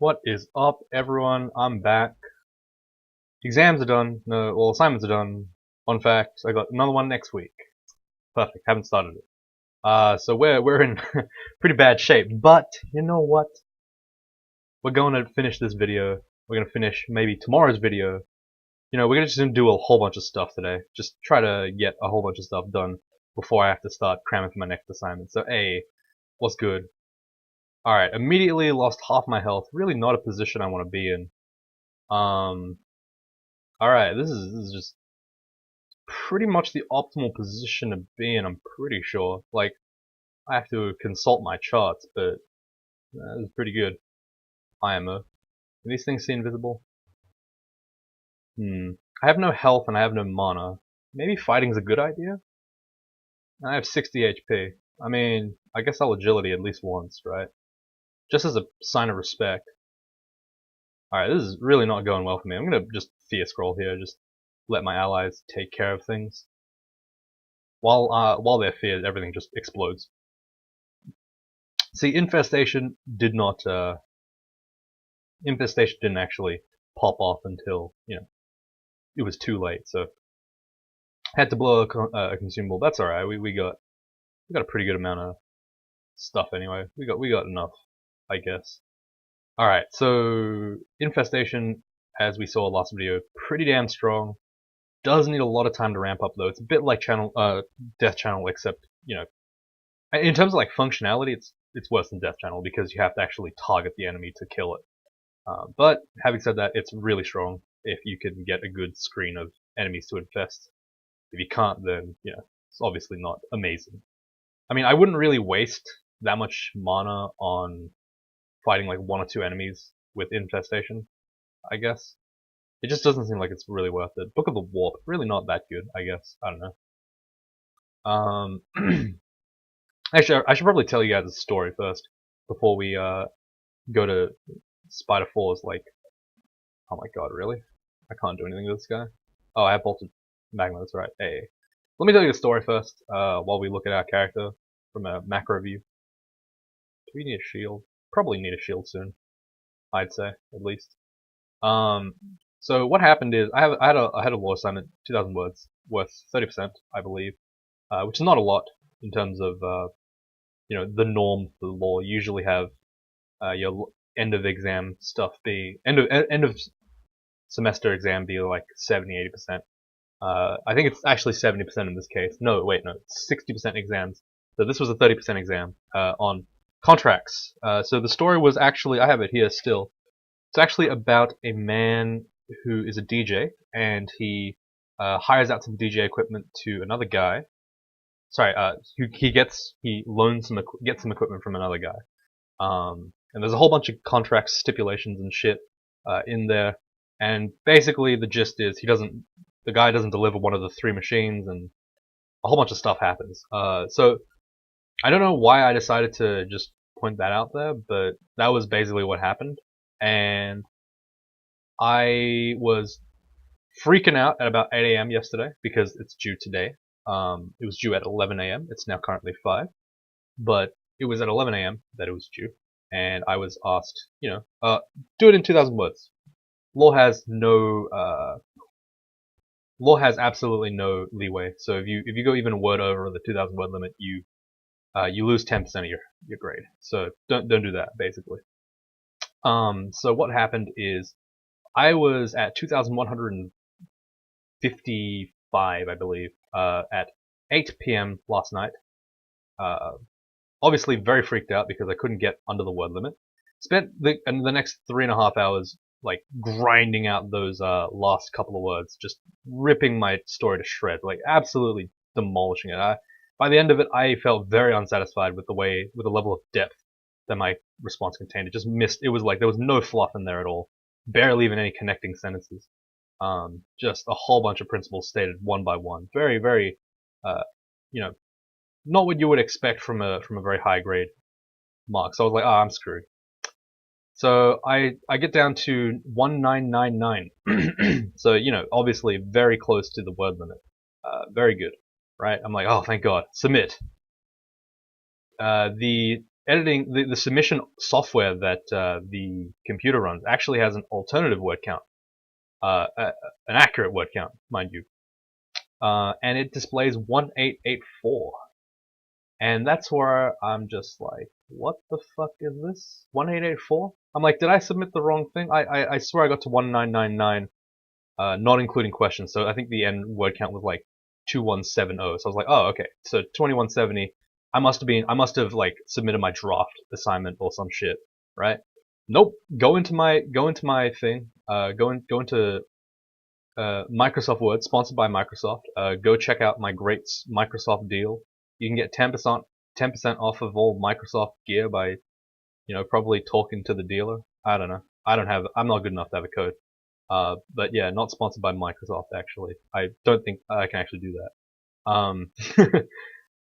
What is up, everyone? I'm back. Exams are done. No, well, assignments are done. Fun fact: I got another one next week. Perfect. Haven't started it. So we're in pretty bad shape. But you know what? We're going to finish this video. We're gonna finish maybe tomorrow's video. You know, we're gonna just do a whole bunch of stuff today. Just try to get a whole bunch of stuff done before I have to start cramming for my next assignment. So, hey, what's good? Alright, immediately lost half my health. Really not a position I want to be in. Alright, this is just pretty much the optimal position to be in, I'm pretty sure. Like, I have to consult my charts, but this is pretty good. IMO. Can these things see invisible? I have no health and I have no mana. Maybe fighting's a good idea? I have 60 HP. I mean, I guess I'll agility at least once, right? Just as a sign of respect. Alright, this is really not going well for me. I'm gonna just fear scroll here, just let my allies take care of things. While they're feared, everything just explodes. See, infestation didn't actually pop off until, you know, it was too late. So had to blow a consumable. That's alright. We got a pretty good amount of stuff anyway. We got enough, I guess. Alright, so infestation, as we saw last video, pretty damn strong. Does need a lot of time to ramp up though. It's a bit like Death Channel, except, you know, in terms of like functionality, it's worse than Death Channel because you have to actually target the enemy to kill it. But having said that, it's really strong if you can get a good screen of enemies to infest. If you can't, then, you know, it's obviously not amazing. I mean, I wouldn't really waste that much mana on fighting like one or two enemies with infestation, I guess. It just doesn't seem like it's really worth it. Book of the Warp, really not that good, I guess. I don't know. Actually, I should probably tell you guys a story first before we go to Spider 4's. Like, oh my god, really? I can't do anything with this guy. Oh, I have bolted magma. That's right. Hey, let me tell you the story first. While we look at our character from a macro view. Do we need a shield? Probably need a shield soon. I'd say, at least. So what happened is I had a law assignment, 2,000 words, worth 30%, I believe, which is not a lot in terms of you know, the norm for the law. You usually have your end of exam stuff be end of semester exam be like 70-80%. I think it's actually 70% in this case. No, wait, no, it's 60% exams. So this was a 30% exam on contracts. So the story was actually, I have it here still. It's actually about a man who is a DJ, and he hires out some DJ equipment to another guy. Sorry, he loans gets some equipment from another guy. And there's a whole bunch of contract stipulations and shit in there. And basically the gist is the guy doesn't deliver one of the 3 machines, and a whole bunch of stuff happens. So I don't know why I decided to just point that out there, but that was basically what happened. And I was freaking out at about 8 AM yesterday because it's due today. It was due at 11 AM. It's now currently 5, but it was at 11 AM that it was due, and I was asked, you know, do it in 2,000 words. Law has absolutely no leeway. So if you go even a word over the 2,000 word limit, you lose 10% of your grade. So don't do that, basically. So what happened is I was at 2,155, I believe, at 8 PM last night. Obviously very freaked out because I couldn't get under the word limit. Spent the next 3.5 hours like grinding out those last couple of words, just ripping my story to shreds, like absolutely demolishing it. By the end of it, I felt very unsatisfied with the level of depth that my response contained. It just missed. It was like there was no fluff in there at all. Barely even any connecting sentences. Just a whole bunch of principles stated one by one. Very, very, you know, not what you would expect from a very high grade mark. So I was like, I'm screwed. So I get down to 1999. So, you know, obviously very close to the word limit. Very good, right? I'm like, oh, thank God. Submit. The editing the submission software that the computer runs actually has an alternative word count, an accurate word count, mind you, and it displays 1884, and that's where I'm just like, what the fuck is this? 1884? I'm like, did I submit the wrong thing? I swear I got to 1999, not including questions. So I think the end word count was like 2170. So I was like, oh, okay. So 2170. I must have like submitted my draft assignment or some shit, right? Nope. Go into my thing. Go into Microsoft Word, sponsored by Microsoft. Go check out my great Microsoft deal. You can get 10% off of all Microsoft gear by, probably talking to the dealer. I don't know. I'm not good enough to have a code. But yeah, not sponsored by Microsoft, actually. I don't think I can actually do that.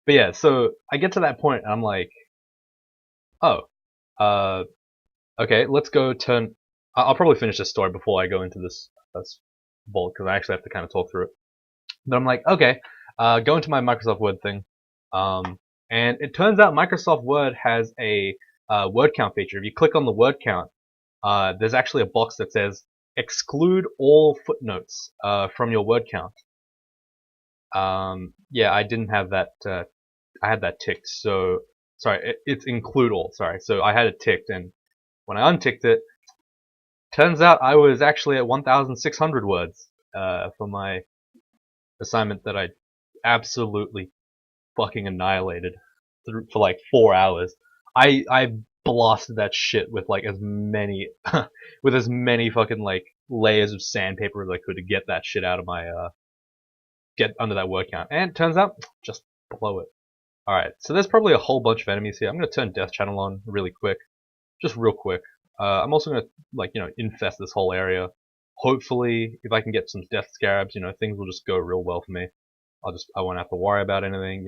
But yeah, so I get to that point and I'm like, oh, okay, let's go turn. I'll probably finish this story before I go into this vault, because I actually have to kind of talk through it. But I'm like, okay, go into my Microsoft Word thing. And it turns out Microsoft Word has a word count feature. If you click on the word count, there's actually a box that says exclude all footnotes from your word count. Yeah, I didn't have that. I had that ticked. So sorry, it's include all. Sorry, so I had it ticked, and when I unticked it, turns out I was actually at 1,600 words for my assignment that I absolutely fucking annihilated for like 4 hours. I blasted that shit with like as many with as many fucking like layers of sandpaper as I could to get that shit out of my get under that word count. And it turns out just blow it. Alright, so there's probably a whole bunch of enemies here. I'm gonna turn Death Channel on really quick. Just real quick. I'm also gonna like, infest this whole area. Hopefully, if I can get some death scarabs, things will just go real well for me. I won't have to worry about anything,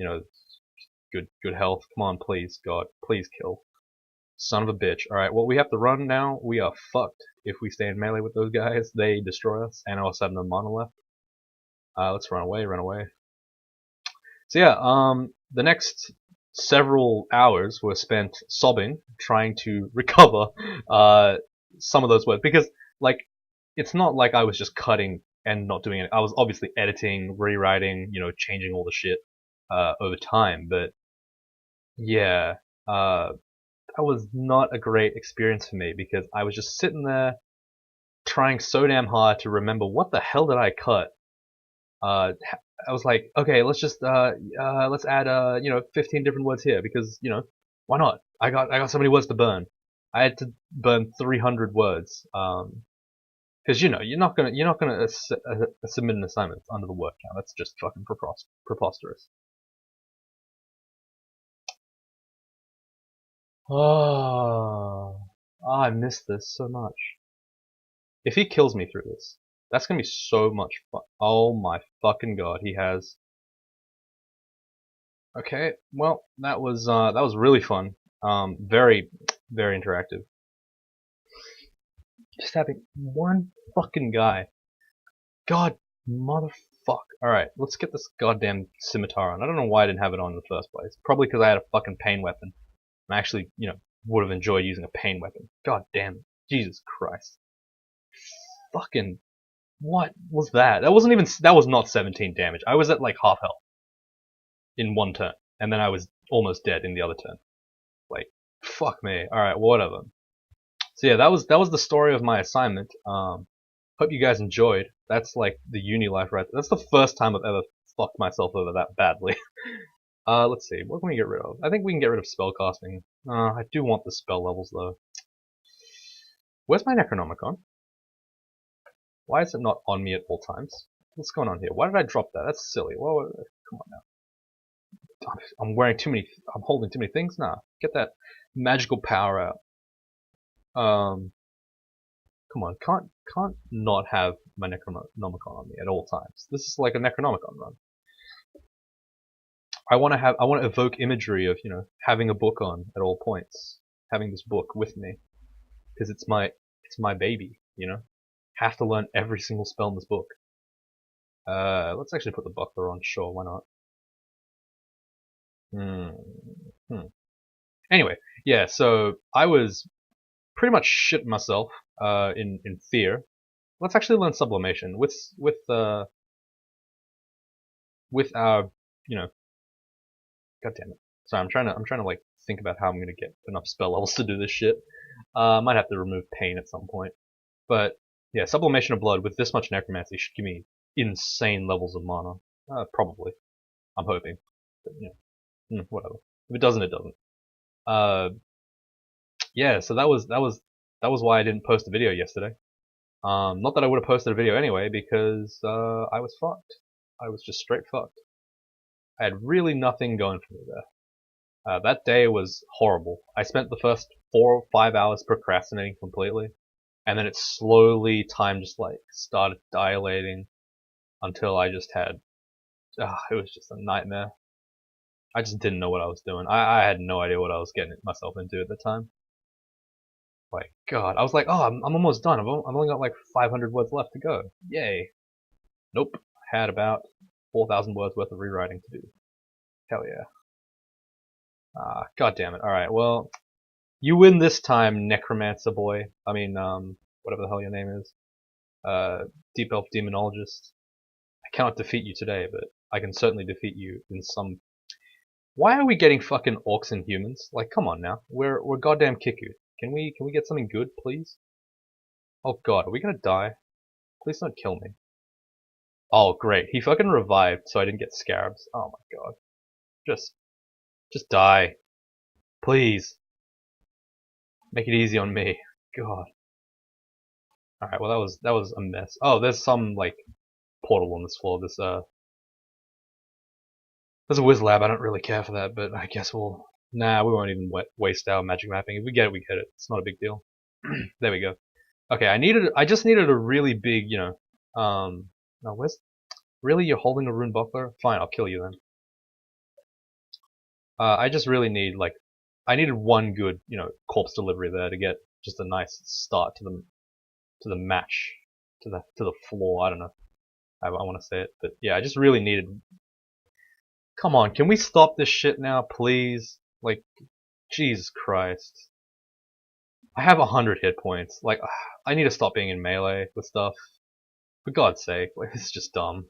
good health. Come on, please, God, please kill. Son of a bitch. Alright, well, we have to run now. We are fucked if we stay in melee with those guys. They destroy us, and I also have no mana left. Let's run away, run away. So yeah, the next several hours were spent sobbing, trying to recover some of those words, because like it's not like I was just cutting and not doing it. I was obviously editing, rewriting, changing all the shit over time. But yeah, that was not a great experience for me, because I was just sitting there trying so damn hard to remember what the hell did I cut. I was like, okay, let's just let's add 15 different words here, because why not? I got so many words to burn. I had to burn 300 words, because you're not gonna submit an assignment under the word count. That's just fucking preposterous. Oh, I missed this so much. If he kills me through this, that's gonna be so much fun. Oh my fucking god, he has. Okay, well, that was really fun. Very, very interactive. Just having one fucking guy. God, motherfuck. Alright, let's get this goddamn scimitar on. I don't know why I didn't have it on in the first place. Probably because I had a fucking pain weapon. I actually, would have enjoyed using a pain weapon. God damn it. Jesus Christ. Fucking, what was that? That was not 17 damage. I was at like half health in one turn. And then I was almost dead in the other turn. Like, fuck me. Alright, whatever. So yeah, that was the story of my assignment. Hope you guys enjoyed. That's like the uni life right there. That's the first time I've ever fucked myself over that badly. Let's see, what can we get rid of? I think we can get rid of spellcasting. I do want the spell levels though. Where's my Necronomicon? Why is it not on me at all times? What's going on here? Why did I drop that? That's silly. Well, come on now. I'm wearing too many. I'm holding too many things now. Get that magical power out. Come on, can't not have my Necronomicon on me at all times. This is like a Necronomicon run. I want to evoke imagery of having a book on at all points, having this book with me, because it's my baby. Have to learn every single spell in this book. Let's actually put the buckler on. Sure, why not? Anyway, yeah, so I was pretty much shitting myself in fear. Let's actually learn sublimation with our, you know, god damn it. So I'm trying to like think about how I'm gonna get enough spell levels to do this shit. Might have to remove pain at some point. But yeah, sublimation of blood with this much necromancy should give me insane levels of mana. Probably. I'm hoping. But, whatever. If it doesn't, it doesn't. Uh, yeah. So that was why I didn't post a video yesterday. Not that I would have posted a video anyway, because I was fucked. I was just straight fucked. I had really nothing going for me there. That day was horrible. I spent the first 4 or 5 hours procrastinating completely, and then it slowly, time just like started dilating until I just had, it was just a nightmare. I just didn't know what I was doing. I had no idea what I was getting myself into at the time. Like, God, I was like, oh, I'm almost done. I've only got like 500 words left to go. Yay. Nope. I had about 4,000 words worth of rewriting to do. Hell yeah. God damn it. Alright, well, you win this time, Necromancer boy. I mean, whatever the hell your name is. Deep Elf Demonologist. I cannot defeat you today, but I can certainly defeat you in some... Why are we getting fucking orcs and humans? Like, come on now. We're goddamn Kiku. Can we get something good, please? Oh god, are we gonna die? Please don't kill me. Oh great, he fucking revived so I didn't get scarabs. Oh my god. Just die. Please. Make it easy on me. God. Alright, well that was a mess. Oh, there's some like portal on this floor. There's a whiz lab. I don't really care for that, but I guess we'll... Nah, we won't even waste our magic mapping. If we get it, we get it. It's not a big deal. There we go. Okay, I just needed a really big, no, where's... Really? You're holding a rune buckler? Fine, I'll kill you then. I just really need, like... I needed one good, corpse delivery there to get just a nice start to the match. To the floor, I don't know. I want to say it, but yeah, I just really needed... Come on, can we stop this shit now, please? Like, Jesus Christ. I have 100 hit points. Like, I need to stop being in melee with stuff. For God's sake, like, this is just dumb.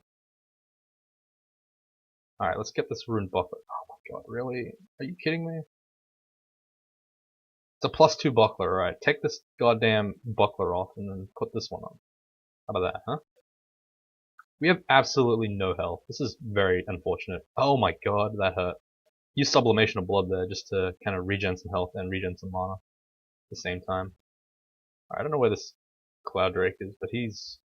Alright, let's get this rune buckler. Oh my god, really? Are you kidding me? It's a +2 buckler, alright. Take this goddamn buckler off and then put this one on. How about that, huh? We have absolutely no health. This is very unfortunate. Oh my god, that hurt. Use sublimation of blood there just to kind of regen some health and regen some mana at the same time. I don't know where this Cloud Drake is, but he's...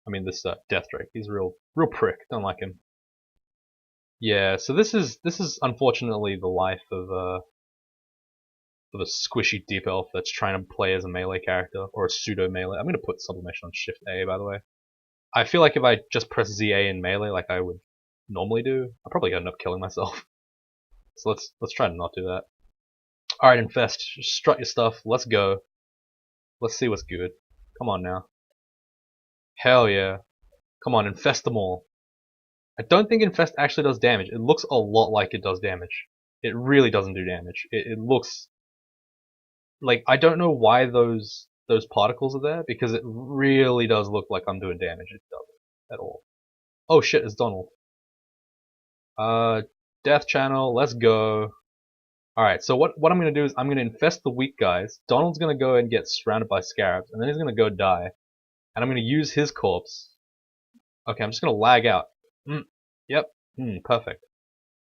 I mean, this Death Drake. He's a real prick. Don't like him. Yeah, so this is unfortunately the life of a squishy deep elf that's trying to play as a melee character or a pseudo melee. I'm gonna put sublimation on Shift A, by the way. I feel like if I just press ZA in melee like I would normally do, I'm probably gonna end up killing myself. So let's try to not do that. Alright, Infest, strut your stuff. Let's go. Let's see what's good. Come on now. Hell yeah. Come on, infest them all. I don't think infest actually does damage. It looks a lot like it does damage. It really doesn't do damage. It looks... Like, I don't know why those particles are there, because it really does look like I'm doing damage. It doesn't at all. Oh shit, it's Donald. Death channel, let's go. Alright, so what I'm gonna do is I'm gonna infest the weak guys. Donald's gonna go and get surrounded by scarabs, and then he's gonna go die. And I'm gonna use his corpse. Okay, I'm just gonna lag out. Yep. Perfect.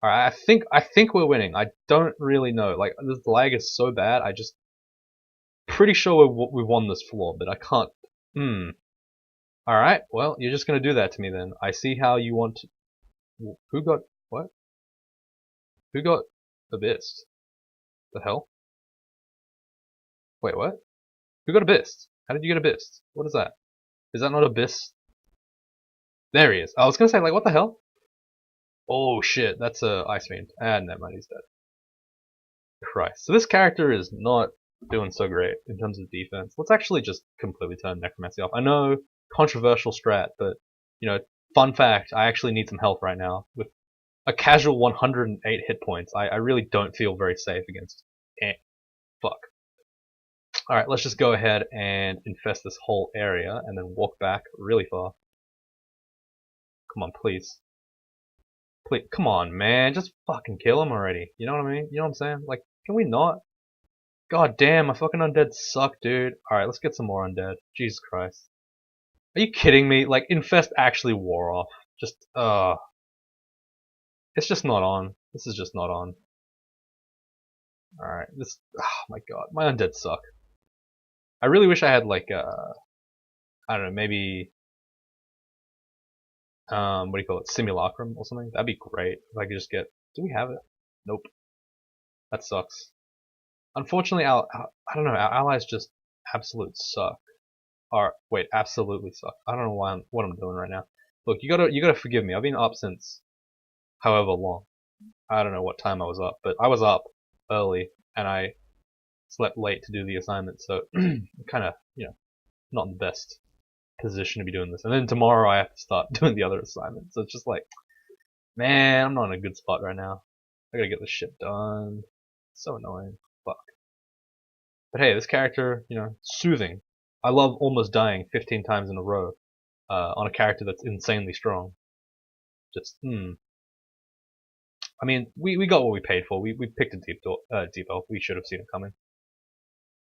Alright, I think we're winning. I don't really know. Like, this lag is so bad, I just... Pretty sure we won this floor, but I can't... Alright, well, you're just gonna do that to me then. I see how you want to... Who got... What? Who got abyssed? The hell? Wait, what? Who got abyssed? How did you get abyssed? What is that? Is that not abyss? There he is. I was gonna say, like, what the hell? Oh shit, that's a Ice Fiend. Ah, never mind, he's dead. Christ. So this character is not doing so great in terms of defense. Let's actually just completely turn Necromancy off. I know, controversial strat, but, fun fact, I actually need some health right now. With a casual 108 hit points, I really don't feel very safe against Fuck. Alright, let's just go ahead and infest this whole area and then walk back really far. Come on, please. Please, come on, man. Just fucking kill him already. You know what I mean? You know what I'm saying? Like, can we not? God damn, my fucking undead suck, dude. Alright, let's get some more undead. Jesus Christ. Are you kidding me? Like, infest actually wore off. Just, it's just not on. This is just not on. Alright, this, oh my god, my undead suck. I really wish I had like, I don't know, maybe, what do you call it, simulacrum or something? That'd be great if I could just get, do we have it? Nope. That sucks. Unfortunately, I don't know, our allies just absolute suck. Or, wait, absolutely suck. I don't know what I'm doing right now. Look, you gotta forgive me, I've been up since however long. I don't know what time I was up, but I was up early, and I slept late to do the assignment, so I'm kinda, you know, not in the best position to be doing this. And then tomorrow I have to start doing the other assignment, so it's just like, man, I'm not in a good spot right now. I gotta get this shit done. It's so annoying. Fuck. But hey, this character, you know, soothing. I love almost dying 15 times in a row on a character that's insanely strong. Just, I mean, we got what we paid for. We picked a deep elf. We should have seen it coming.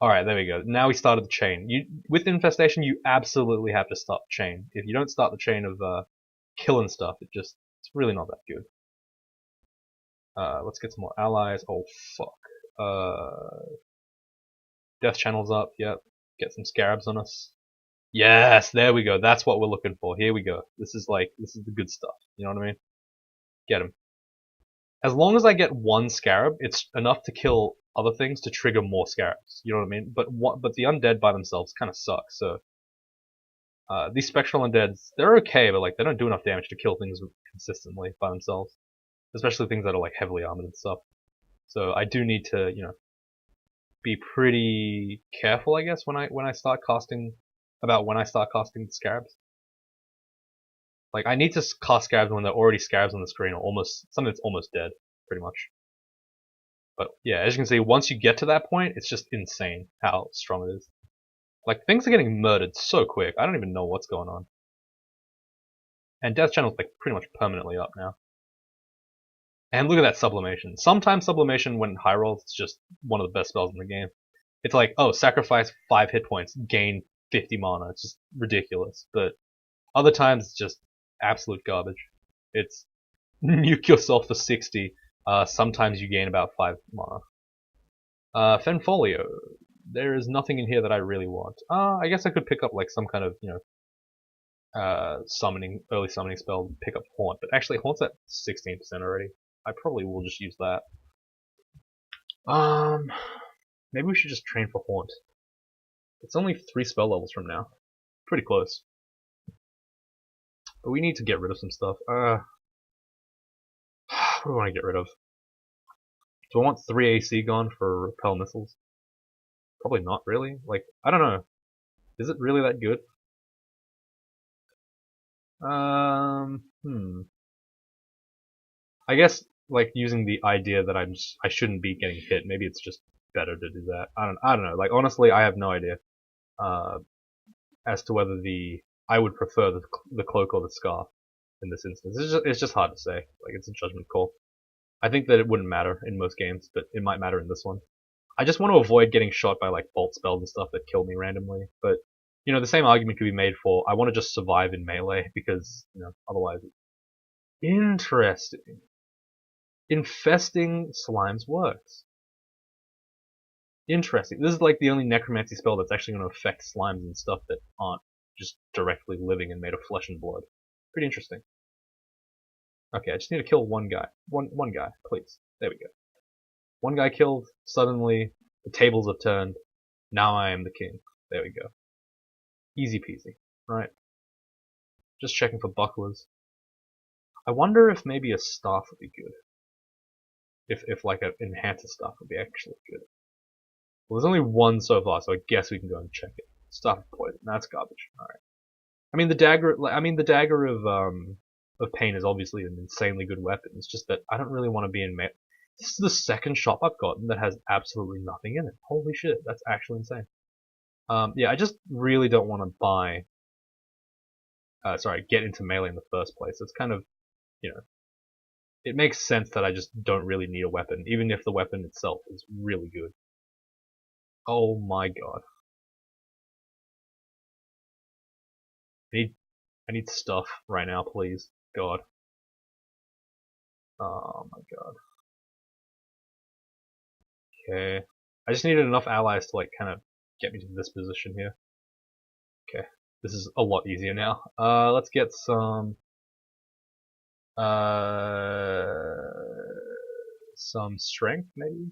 Alright, there we go. Now we started the chain. With infestation, you absolutely have to start the chain. If you don't start the chain of killing stuff, it's really not that good. Let's get some more allies. Oh, fuck. Death channel's up, yep. Get some scarabs on us. Yes, there we go. That's what we're looking for. Here we go. This is the good stuff. You know what I mean? Get him. As long as I get one scarab, it's enough to kill other things to trigger more scarabs. You know what I mean? But the undead by themselves kind of suck. So these spectral undeads, they're okay, but like they don't do enough damage to kill things consistently by themselves, especially things that are like heavily armored and stuff. So I do need to, you know, be pretty careful, I guess, when I start casting the scarabs. Like I need to cast scarabs when they're already scarabs on the screen, or almost something that's almost dead, pretty much. But yeah, as you can see, once you get to that point, it's just insane how strong it is. Like, things are getting murdered so quick, I don't even know what's going on. And Death Channel's like pretty much permanently up now. And look at that sublimation. Sometimes sublimation, when high rolls, it's just one of the best spells in the game. It's like, oh, sacrifice 5 hit points, gain 50 mana. It's just ridiculous. But other times, it's just absolute garbage. It's nuke yourself for 60. Sometimes you gain about 5 mana. Fenfolio. There is nothing in here that I really want. I guess I could pick up like some kind of, you know, early summoning spell to pick up Haunt. But actually, Haunt's at 16% already. I probably will just use that. Maybe we should just train for Haunt. It's only 3 spell levels from now. Pretty close. But we need to get rid of some stuff. What do I want to get rid of? Do I want 3 AC gone for repel missiles? Probably not really. Like, I don't know. Is it really that good? I guess like using the idea that I shouldn't be getting hit. Maybe it's just better to do that. I don't know. Like honestly, I have no idea as to whether I would prefer the cloak or the scarf in this instance. It's just hard to say. Like it's a judgment call. I think that it wouldn't matter in most games, but it might matter in this one. I just want to avoid getting shot by like bolt spells and stuff that kill me randomly. But you know, the same argument could be made for I want to just survive in melee because you know otherwise. Interesting. Infesting slimes works. Interesting. This is like the only necromancy spell that's actually going to affect slimes and stuff that aren't just directly living and made of flesh and blood. Pretty interesting. Okay, I just need to kill one guy. One guy, please. There we go. One guy killed, suddenly the tables have turned. Now I am the king. There we go. Easy peasy, right? Just checking for bucklers. I wonder if maybe a staff would be good. If like an enhancer staff would be actually good. Well, there's only one so far, so I guess we can go and check it. Staff of poison. That's garbage. All right. I mean the dagger of pain is obviously an insanely good weapon. It's just that I don't really want to be in melee. This is the second shop I've gotten that has absolutely nothing in it. Holy shit, that's actually insane. Yeah, I just really don't want to buy. Get into melee in the first place. It's kind of, you know, it makes sense that I just don't really need a weapon, even if the weapon itself is really good. Oh my god. I need stuff right now, please. God. Oh my god. Okay. I just needed enough allies to like kind of get me to this position here. Okay. This is a lot easier now. Let's get some strength maybe?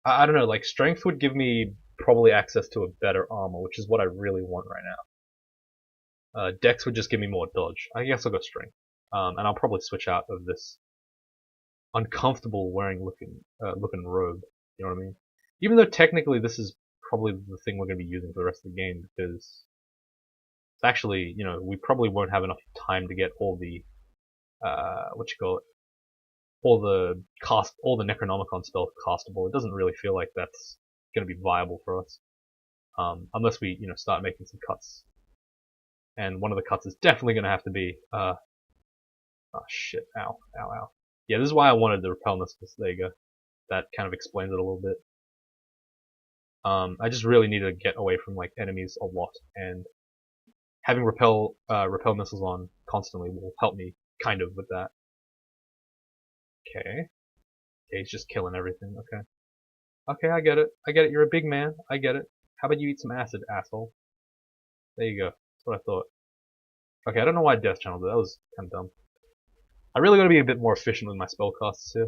I don't know, like strength would give me probably access to a better armor, which is what I really want right now. Dex would just give me more dodge. I guess I'll go strength. And I'll probably switch out of this uncomfortable looking robe. You know what I mean? Even though technically this is probably the thing we're going to be using for the rest of the game, because it's actually, you know, we probably won't have enough time to get all the all the Necronomicon spells castable. It doesn't really feel like that's going to be viable for us, unless we, you know, start making some cuts. And one of the cuts is definitely going to have to be, oh shit, ow, ow, ow. Yeah, this is why I wanted the repel missiles. There you go. That kind of explains it a little bit. I just really need to get away from like enemies a lot, and having repel missiles on constantly will help me kind of with that. Okay. Okay, he's just killing everything. Okay. Okay, I get it. I get it. You're a big man. I get it. How about you eat some acid, asshole? There you go. That's what I thought. Okay, I don't know why Death Channel did that. Was kind of dumb. I really gotta be a bit more efficient with my spellcasts here.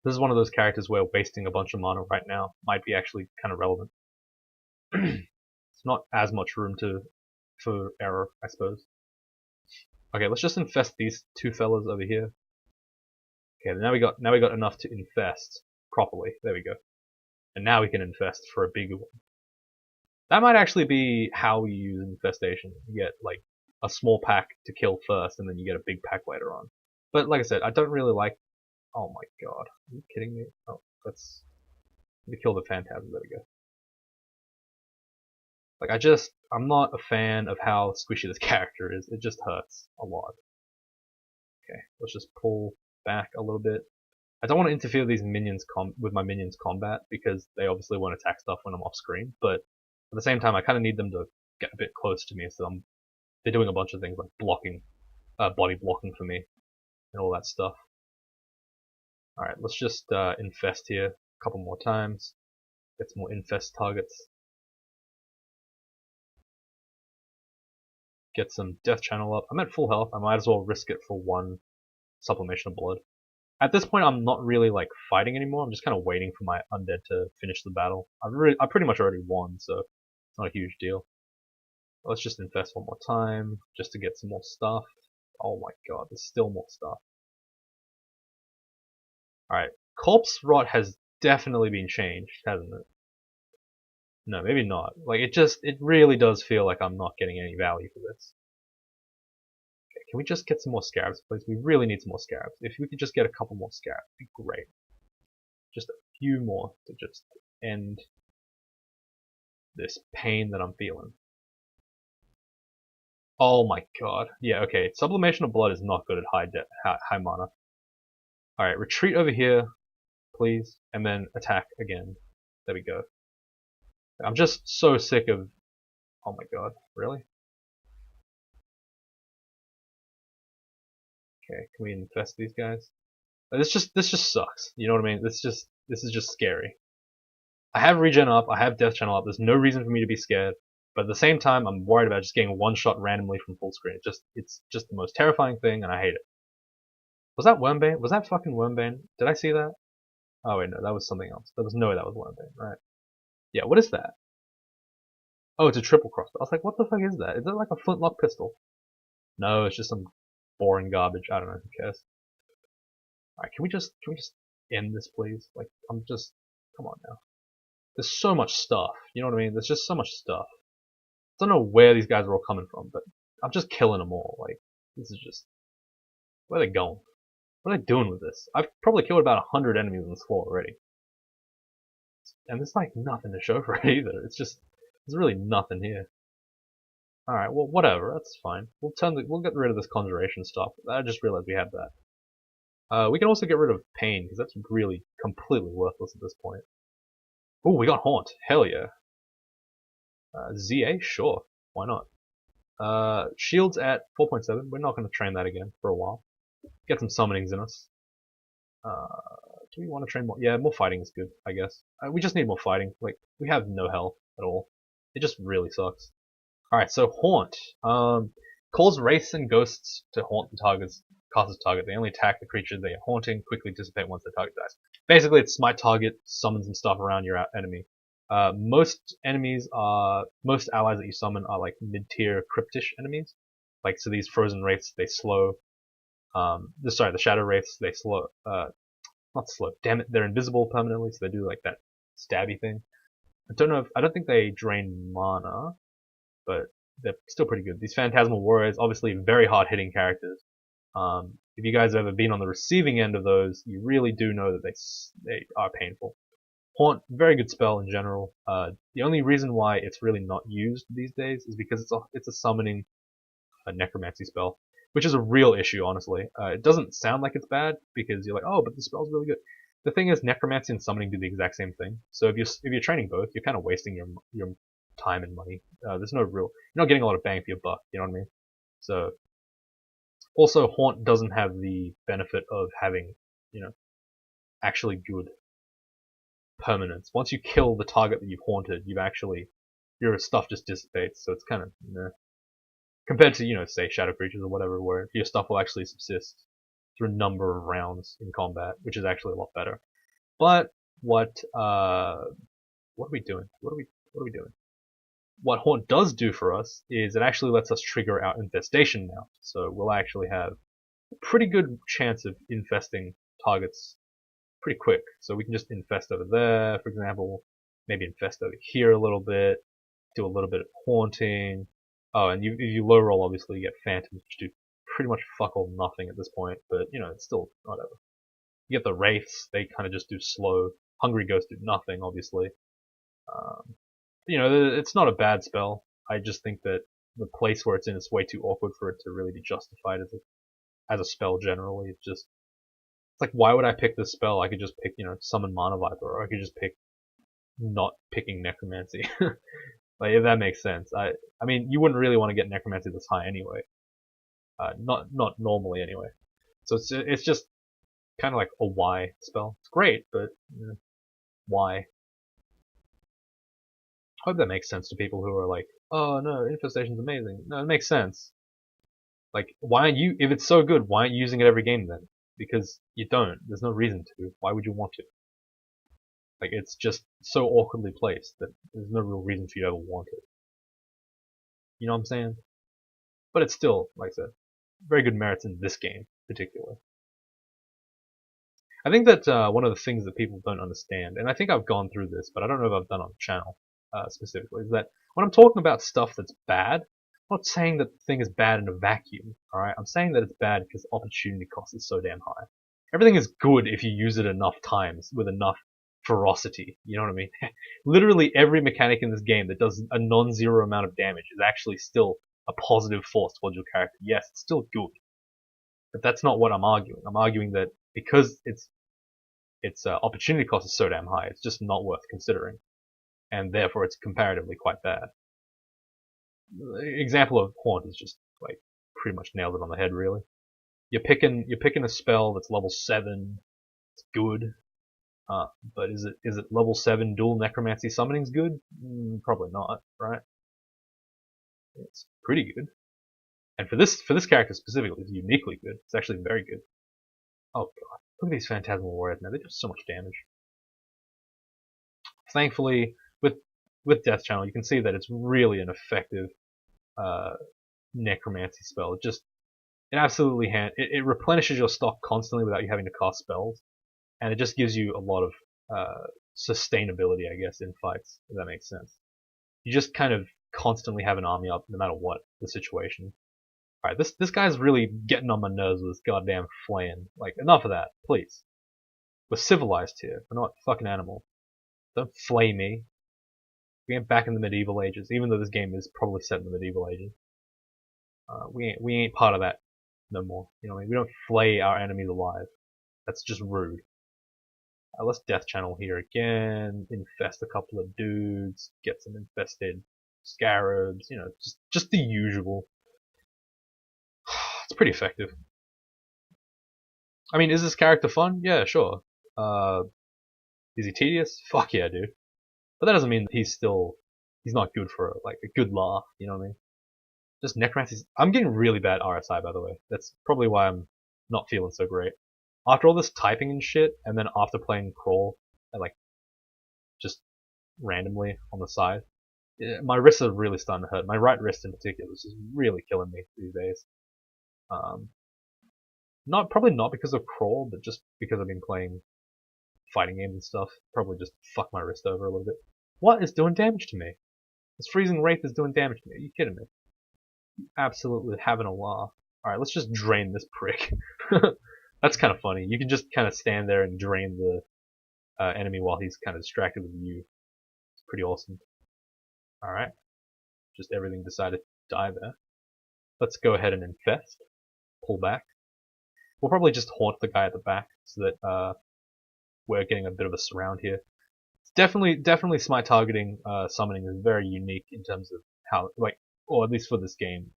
This is one of those characters where wasting a bunch of mana right now might be actually kind of relevant. It's not as much room for error, I suppose. Okay, let's just infest these two fellas over here. Okay, now we got enough to infest properly. There we go. And now we can infest for a bigger one. That might actually be how we use infestation. You get like a small pack to kill first, and then you get a big pack later on. But like I said, I don't really like. Oh my god, are you kidding me? Oh, let's kill the phantasm. There we go. Like I'm not a fan of how squishy this character is. It just hurts a lot. Okay, let's just pull back a little bit. I don't want to interfere with these minions with my minions combat because they obviously won't attack stuff when I'm off screen. But at the same time, I kind of need them to get a bit close to me, so they're doing a bunch of things like blocking, body blocking for me, and all that stuff. All right, let's just infest here a couple more times. Get some more infest targets. Get some death channel up. I'm at full health. I might as well risk it for one sublimation of blood. At this point, I'm not really like fighting anymore. I'm just kind of waiting for my undead to finish the battle. I pretty much already won, so it's not a huge deal. Let's just infest one more time, just to get some more stuff. Oh my god, there's still more stuff. Alright, corpse rot has definitely been changed, hasn't it? No, maybe not. Like, it really does feel like I'm not getting any value for this. Okay, can we just get some more scarabs, please? We really need some more scarabs. If we could just get a couple more scarabs, it'd be great. Just a few more to just end this pain that I'm feeling. Oh my god. Yeah, okay. Sublimation of blood is not good at high mana. Alright, retreat over here, please, and then attack again. There we go. I'm just so sick of... Oh my god, really? Okay, can we infest these guys? This just sucks. You know what I mean? This is just scary. I have regen up, I have death channel up, there's no reason for me to be scared, but at the same time I'm worried about just getting one shot randomly from full screen. It's just the most terrifying thing and I hate it. Was that Wormbane? Was that fucking Wormbane? Did I see that? Oh wait, no, that was something else. There was no way that was Wormbane, right? Yeah, what is that? Oh, it's a triple crossbow. I was like, what the fuck is that? Is that like a flintlock pistol? No, it's just some boring garbage. I don't know, who cares? Alright, can we just end this please? Like, come on now. There's so much stuff, you know what I mean? There's just so much stuff. I don't know where these guys are all coming from, but I'm just killing them all. Like, this is just... Where are they going? What are they doing with this? I've probably killed about 100 enemies on this floor already. And there's like nothing to show for it either. It's just, there's really nothing here. Alright, well, whatever, that's fine. We'll get rid of this conjuration stuff. I just realized we had that. We can also get rid of pain, because that's really completely worthless at this point. Ooh, we got haunt. Hell yeah. ZA? Sure. Why not? Shields at 4.7. We're not going to train that again for a while. Get some summonings in us. Do we want to train more? Yeah, more fighting is good, I guess. We just need more fighting. Like, we have no health at all. It just really sucks. Alright, so Haunt. Calls wraiths and ghosts to haunt the target's target. They only attack the creature they are haunting, quickly dissipate once the target dies. Basically, it's smite target, summons and stuff around your enemy. Most allies that you summon are like mid-tier cryptish enemies. Like, so these frozen wraiths, they slow. The shadow wraiths, they slow. Not slow. Damn it, they're invisible permanently, so they do like that stabby thing. I don't think they drain mana, but they're still pretty good. These Phantasmal Warriors, obviously very hard-hitting characters. If you guys have ever been on the receiving end of those, you really do know that they are painful. Haunt, very good spell in general. The only reason why it's really not used these days is because it's a summoning necromancy spell, which is a real issue, honestly. It doesn't sound like it's bad because you're like, oh, but the spell's really good. The thing is, necromancy and summoning do the exact same thing. So if you're training both, you're kind of wasting your time and money. There's no real, you're not getting a lot of bang for your buck. You know what I mean? So also, Haunt doesn't have the benefit of having, actually good permanence. Once you kill the target that you've haunted, your stuff just dissipates. So it's kind of compared to say shadow creatures or whatever, where your stuff will actually subsist through a number of rounds in combat, which is actually a lot better. But what are we doing? What are we doing? What Haunt does do for us is it actually lets us trigger our infestation now. So we'll actually have a pretty good chance of infesting targets pretty quick. So we can just infest over there, for example, maybe infest over here a little bit, do a little bit of haunting. Oh, and if you low roll, obviously you get phantoms, which do pretty much fuck all nothing at this point, but it's still whatever. You get the wraiths, they kind of just do slow. Hungry ghosts do nothing, obviously. It's not a bad spell. I just think that the place where it's in is way too awkward for it to really be justified as a spell generally. It's like, why would I pick this spell? I could just pick, summon Mana Viper, or I could just pick not picking Necromancy. Like, if that makes sense. I mean, you wouldn't really want to get Necromancy this high anyway. Not normally anyway. So it's just kind of like a why spell. It's great, but why? I hope that makes sense to people who are like, oh no, Infestation's amazing. No, it makes sense. Like, why aren't you, if it's so good, why aren't you using it every game then? Because you don't. There's no reason to. Why would you want to? Like, it's just so awkwardly placed that there's no real reason for you to ever want it. You know what I'm saying? But it's still, like I said, very good merits in this game, particularly. I think that one of the things that people don't understand, and I think I've gone through this, but I don't know if I've done it on the channel specifically, is that when I'm talking about stuff that's bad, I'm not saying that the thing is bad in a vacuum, alright? I'm saying that it's bad because opportunity cost is so damn high. Everything is good if you use it enough times with enough ferocity, you know what I mean? Literally every mechanic in this game that does a non-zero amount of damage is actually still a positive force towards your character. Yes, it's still good. But that's not what I'm arguing. I'm arguing that because its opportunity cost is so damn high, it's just not worth considering. And therefore it's comparatively quite bad. The example of Haunt is just like pretty much nailed it on the head, really. You're picking a spell that's level 7, it's good. But is it level 7 dual necromancy summoning's good? Probably not, right? It's pretty good. And for this character specifically, it's uniquely good. It's actually very good. Oh god, look at these Phantasmal Warriors, man. They do so much damage. Thankfully, with Death Channel, you can see that it's really an effective necromancy spell. It absolutely it replenishes your stock constantly without you having to cast spells, and it just gives you a lot of sustainability, I guess, in fights, if that makes sense. You just kind of constantly have an army up, no matter what the situation. Alright, this guy's really getting on my nerves with this goddamn flame. Like, enough of that, please. We're civilized here. We're not fucking animal. Don't flay me. We ain't back in the medieval ages, even though this game is probably set in the medieval ages. We ain't part of that no more. You know what I mean? We don't flay our enemies alive. That's just rude. Let's death channel here again. Infest a couple of dudes. Get some infested scarabs. You know, just the usual. It's pretty effective. I mean, is this character fun? Yeah, sure. Is he tedious? Fuck yeah, dude. But that doesn't mean that he's not good for like a good laugh. You know what I mean? Just necromancy. I'm getting really bad RSI, by the way. That's probably why I'm not feeling so great. After all this typing and shit, and then after playing crawl, like just randomly on the side, my wrists are really starting to hurt. My right wrist in particular is just really killing me these days. Probably not because of crawl, but just because I've been playing fighting games and stuff. Probably just fuck my wrist over a little bit. What is doing damage to me? This freezing wraith is doing damage to me. Are you kidding me? Absolutely having a laugh. Alright, let's just drain this prick. That's kind of funny. You can just kind of stand there and drain the enemy while he's kind of distracted with you. It's pretty awesome. Alright. Just everything decided to die there. Let's go ahead and infest. Pull back. We'll probably just haunt the guy at the back so that we're getting a bit of a surround here. It's definitely smite targeting summoning is very unique in terms of how, like, or at least for this game,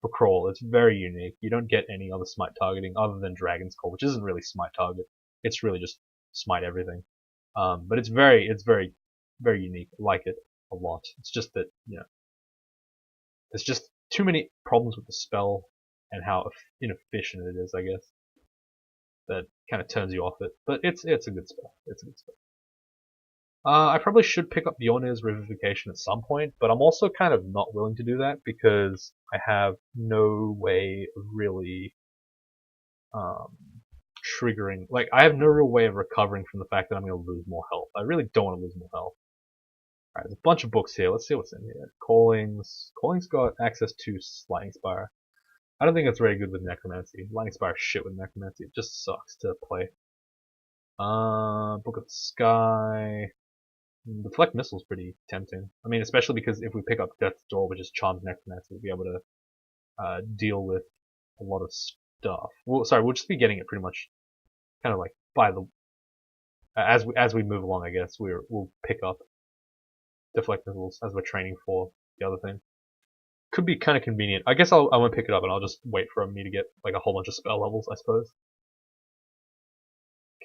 for crawl, it's very unique. You don't get any other smite targeting other than Dragon's Call, which isn't really smite target. It's really just smite everything. But it's very unique. I like it a lot. It's just that, you know, there's just too many problems with the spell and how inefficient it is, I guess. That kind of turns you off it. But it's a good spell. It's a good spell. I probably should pick up Bjornir's Revivification at some point, but I'm also kind of not willing to do that because I have no way of really triggering. Like, I have no real way of recovering from the fact that I'm going to lose more health. I really don't want to lose more health. Alright, there's a bunch of books here. Let's see what's in here. Callings. Callings got access to Lightning Spire. I don't think it's very good with Necromancy. Lightning Spire shit with Necromancy. It just sucks to play. Book of the Sky. Deflect Missile's pretty tempting. I mean, especially because if we pick up Death's Door, which is Charmed Necromancy, we'll be able to deal with a lot of stuff. Well, sorry, we'll just be getting it pretty much kind of like by the as we move along. I guess we'll pick up Deflect Missiles as we're training for the other thing. Could be kind of convenient. I guess I won't pick it up and I'll just wait for me to get like a whole bunch of spell levels, I suppose.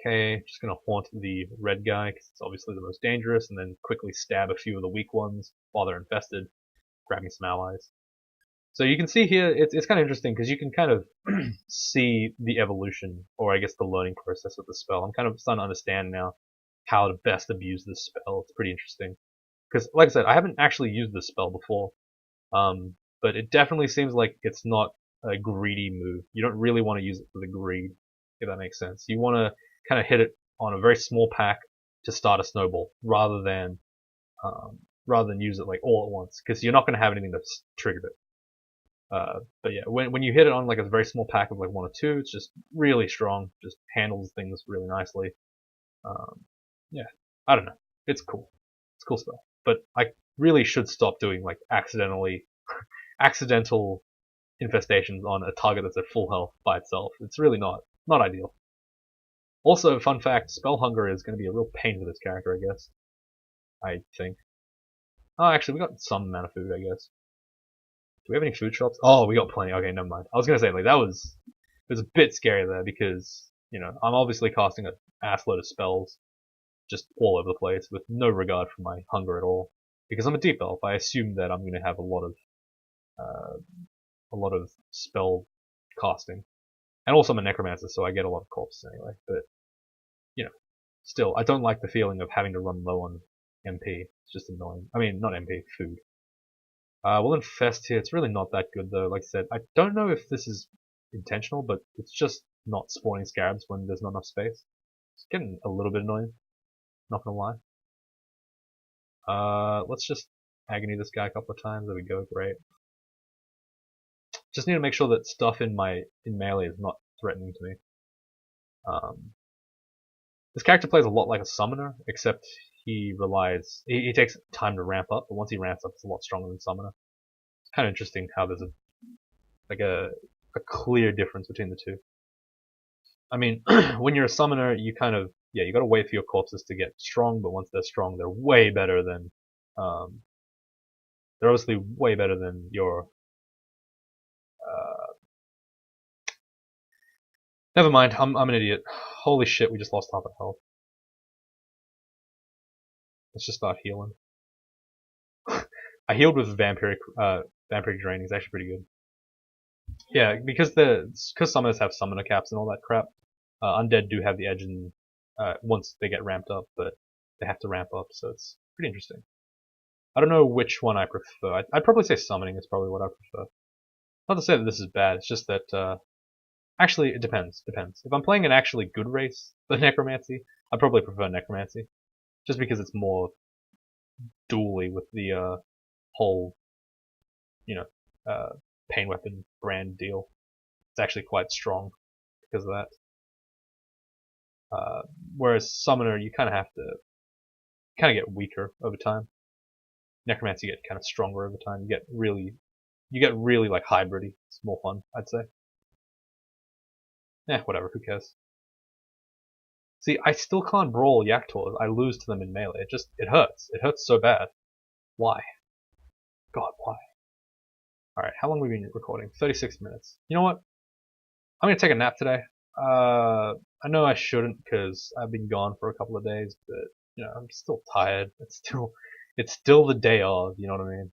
Okay, just gonna haunt the red guy because it's obviously the most dangerous, and then quickly stab a few of the weak ones while they're infested, grabbing some allies. So you can see here, it's kind of interesting because you can kind of see the evolution, or I guess the learning process of the spell. I'm kind of starting to understand now how to best abuse this spell. It's pretty interesting because, like I said, I haven't actually used this spell before, but it definitely seems like it's not a greedy move. You don't really want to use it for the greed, if that makes sense. You want to kind of hit it on a very small pack to start a snowball, rather than use it like all at once, because you're not going to have anything that's triggered it. But yeah, when you hit it on like a very small pack of like 1 or 2, it's just really strong, just handles things really nicely. Yeah, I don't know, it's cool. It's cool stuff. But I really should stop doing like accidental infestations on a target that's at full health by itself. It's really not ideal. Also, fun fact, Spell Hunger is going to be a real pain for this character, I guess. I think. Oh, actually, we got some amount of food, I guess. Do we have any food shops? Oh, we got plenty. Okay, never mind. I was going to say, like, it was a bit scary there because, you know, I'm obviously casting an assload of spells just all over the place with no regard for my hunger at all. Because I'm a deep elf, I assume that I'm going to have a lot of spell casting. And also I'm a necromancer, so I get a lot of corpses anyway. But, you know, still, I don't like the feeling of having to run low on MP. It's just annoying. I mean, not MP, food. We'll infest here. It's really not that good though. Like I said, I don't know if this is intentional, but it's just not spawning scarabs when there's not enough space. It's getting a little bit annoying. Not gonna lie. Let's just agony this guy a couple of times. There we go. Great. Just need to make sure that stuff in melee is not threatening to me. This character plays a lot like a summoner, except he takes time to ramp up, but once he ramps up, it's a lot stronger than summoner. It's kind of interesting how there's a clear difference between the two. I mean, when you're a summoner, you you gotta wait for your corpses to get strong, but once they're strong, they're way better than, they're obviously way better than your, never mind, I'm an idiot. Holy shit, we just lost half our health. Let's just start healing. I healed with vampiric draining. It's actually pretty good. Yeah, because summoners have summoner caps and all that crap. Undead do have the edge once they get ramped up, but they have to ramp up, so it's pretty interesting. I don't know which one I prefer. I'd probably say summoning is probably what I prefer. Not to say that this is bad. It's just that actually it depends. If I'm playing an actually good race, the necromancy, I probably prefer necromancy, just because it's more dually with the whole, pain weapon brand deal. It's actually quite strong because of that. Whereas summoner, you kind of have to get weaker over time. Necromancy, you get kind of stronger over time. You get really like hybridy. It's more fun, I'd say. Whatever. Who cares? See, I still can't brawl Yaktors. I lose to them in melee. It hurts. It hurts so bad. Why? God, why? Alright, how long have we been recording? 36 minutes. You know what? I'm gonna take a nap today. I know I shouldn't because I've been gone for a couple of days, but I'm still tired. It's still the day of. You know what I mean?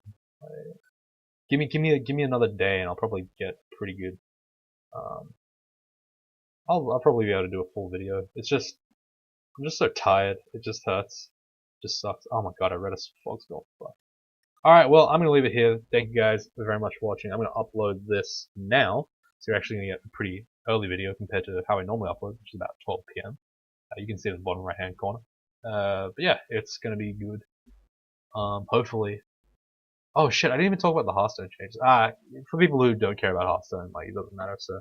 Give me another day, and I'll probably get pretty good. I'll probably be able to do a full video. I'm just so tired. It just hurts. It just sucks. Oh my god, I read a fog spell. Fuck. Alright, well, I'm going to leave it here. Thank you guys very much for watching. I'm going to upload this now, so you're actually going to get a pretty early video compared to how I normally upload, which is about 12 PM. You can see it in the bottom right hand corner. But yeah, it's going to be good. Hopefully. Oh shit, I didn't even talk about the Hearthstone changes. For people who don't care about Hearthstone, like, it doesn't matter, so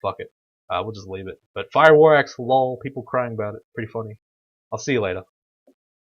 fuck it. We'll just leave it. But Fire War Axe, lol, people crying about it. Pretty funny. I'll see you later.